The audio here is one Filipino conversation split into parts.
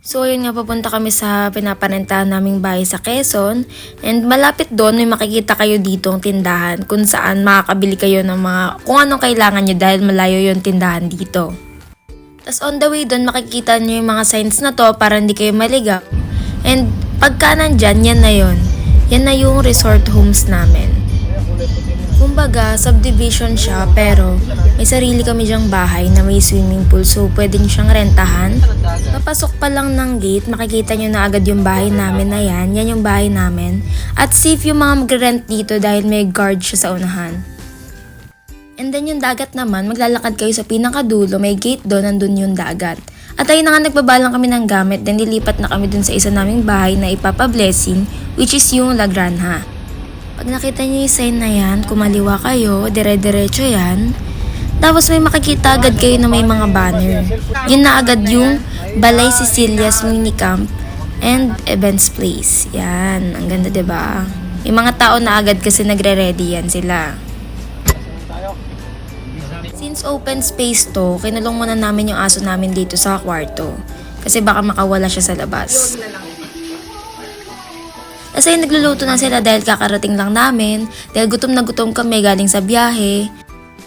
So ayun nga, papunta kami sa pinaparentahan naming bahay sa Quezon, and malapit doon may makikita kayo ditong tindahan kung saan makakabili kayo ng mga kung anong kailangan nyo dahil malayo yung tindahan dito. Tapos on the way doon makikita nyo yung mga signs na to para hindi kayo maligaw. And pagka nandyan, yan na yun. Yan na yung resort homes namin. Kumbaga, subdivision siya pero may sarili kami dyang bahay na may swimming pool, so pwede nyo siyang rentahan. Papasok pa lang ng gate, makikita nyo na agad yung bahay namin na yan. Yan yung bahay namin. At safe yung mga magre-rent dito dahil may guard siya sa unahan. And then yung dagat naman, maglalakad kayo sa pinakadulo, may gate doon, nandun yung dagat. At ayun na nga, nagbabalang kami ng gamit, then nilipat na kami dun sa isa naming bahay na ipapa-blessing, which is yung La Granja. Pag nakita nyo yung sign na yan, kumaliwa kayo, dire-diretso yan. Tapos may makikita agad kayo na may mga banner. Yun na agad yung Balay Cecilia's Minicamp and Events Place. Yan, ang ganda, diba? Yung mga tao na agad kasi nagre-ready yan sila. Since open space to, kinulong muna namin yung aso namin dito sa kwarto. Kasi baka makawala siya sa labas. Kasi nagluluto na sila dahil kakarating lang namin, dahil gutom na gutom kami galing sa biyahe.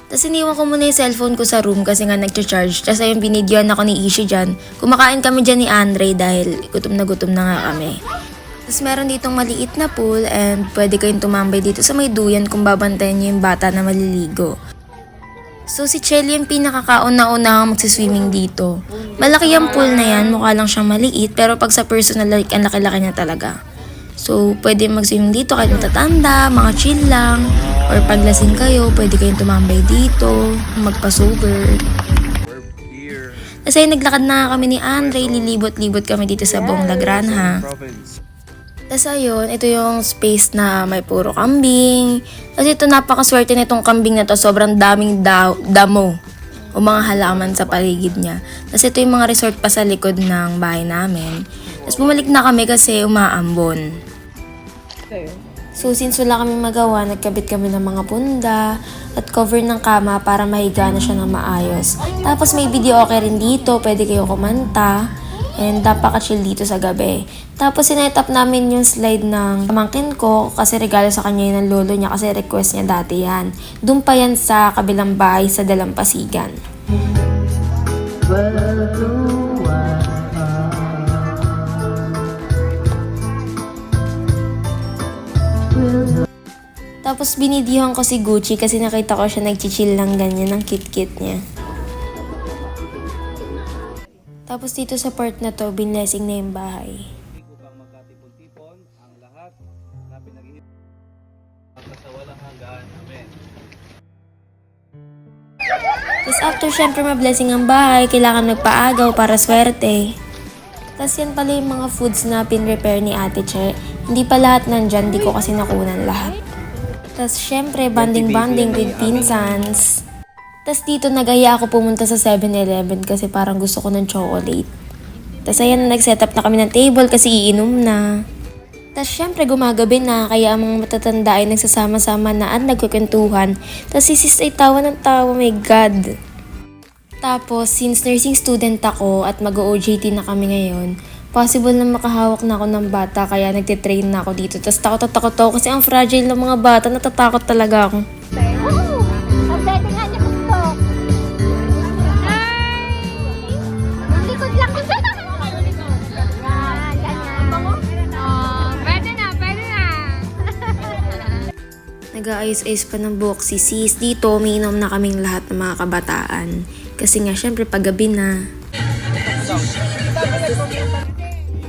Tapos iniwan ko muna yung cellphone ko sa room kasi nga nagcha-charge. Tapos ayun, binidyoan ako ni Ishi dyan. Kumakain kami dyan ni Andre dahil gutom na nga kami. Tapos meron ditong maliit na pool and pwede kayong tumambay dito sa may duyan kung babantayan nyo yung bata na maliligo. So si Chelly yung pinakakauna-una magsiswimming dito. Malaki yung pool na yan, mukha lang siyang maliit pero pag sa personal, like, ang laki-laki niya talaga. So, pwede mag-swimming dito kahit matatanda, mga chill lang, or paglasing kayo, pwede kayong tumambay dito, magpa-sober. Kasi naglakad na kami ni Andre, lilibot-libot kami dito sa buong La Granja. Tapos ayun, ito yung space na may puro kambing. Tapos ito, napakaswerte nitong kambing na to, sobrang daming damo o mga halaman sa paligid niya. Tapos ito yung mga resort pa sa likod ng bahay namin. Tapos bumalik na kami kasi umaambon. So since wala kami magawa, nagkabit kami ng mga punda at cover ng kama para mahiga na siya ng maayos. Tapos may video okay rin dito, pwede kayo kumanta. And napaka-chill dito sa gabi. Tapos sinet up namin yung slide ng pamangkin ko kasi regalo sa kanya yun ng lolo niya kasi request niya dati yan. Doon pa yan sa kabilang bahay sa Dalampasigan. Tapos binidyohan ko si Gucci kasi nakita ko siya nagchichill lang ganyan ng kit-kit niya. Tapos dito sa part na to, binlessing na yung bahay. Upang magkatipon-tipon ang lahat na pinag-iipan sa walang hanggan. Amen. Tapos after syempre ma-blessing ang bahay, kailangan magpaagaw para swerte. Tapos yan pala yung mga foods na pin-repair ni Ate Che. Hindi pa lahat nandyan, di ko kasi nakunan lahat. Tapos syempre banding-banding with pinsans. Tapos dito nag-aya ako pumunta sa 7-Eleven kasi parang gusto ko ng chocolate. Tapos ayan, nag-setup na kami ng table kasi iinom na. Tapos syempre gumagabi na kaya ang mga matatanda ay nagsasama-sama na at nagkukwentuhan. Tapos si sis ay tawa ng tawa, my God. Tapos since nursing student ako at mag-OJT na kami ngayon, possible na makahawak na ako ng bata kaya nagtitrain na ako dito. Tapos takot ako kasi ang fragile ng mga bata, natatakot talaga ako. Nag-aayos-ayos pa ng buhok si sis. Dito, umiinom na kaming lahat ng mga kabataan. Kasi nga, syempre, paggabi na.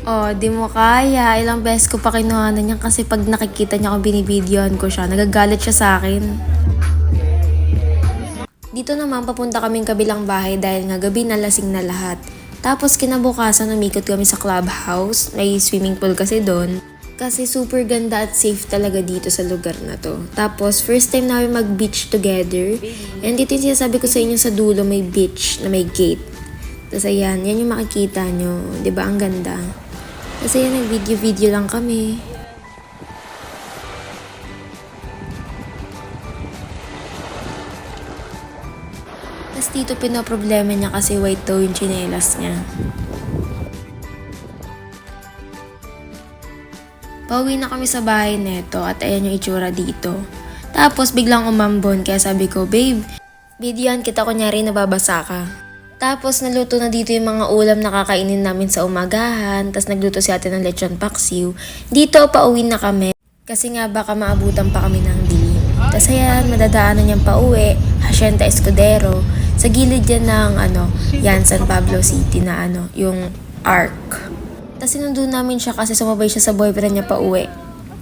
Oh, di mo kaya. Ilang beses ko pa kinuhanan niya kasi pag nakikita niya kung binibidyohan ko siya, nagagalit siya sa akin. Dito naman, papunta kaming kabilang bahay dahil nga gabi na lasing na lahat. Tapos kinabukasan, umikot kami sa clubhouse. May swimming pool kasi doon. Kasi super ganda at safe talaga dito sa lugar na to. Tapos, first time namin mag-beach together. And dito yung sinasabi ko sa inyo sa dulo, may beach na may gate. Tapos ayan, yan yung makikita nyo. Diba, ang ganda. Tapos ayan, nag-video-video lang kami. Tapos dito pinoproblema niya kasi white daw yung tsinelas niya. Pauwi na kami sa bahay neto at ayan yung itsura dito. Tapos biglang umambon kaya sabi ko, babe, videohan kita kunyari nababasa ka. Tapos naluto na dito yung mga ulam na kakainin namin sa umagahan. Tapos nagluto si ate ng lechon paksiw. Dito pauwi na kami kasi nga baka maabutan pa kami ng dilim. Tapos ayan, madadaanan niyang pauwi, Hacienda Escudero. Sa gilid yan ng yan San Pablo City na yung Arc. Tapos sinundo namin siya kasi sumabay siya sa boyfriend niya pauwi.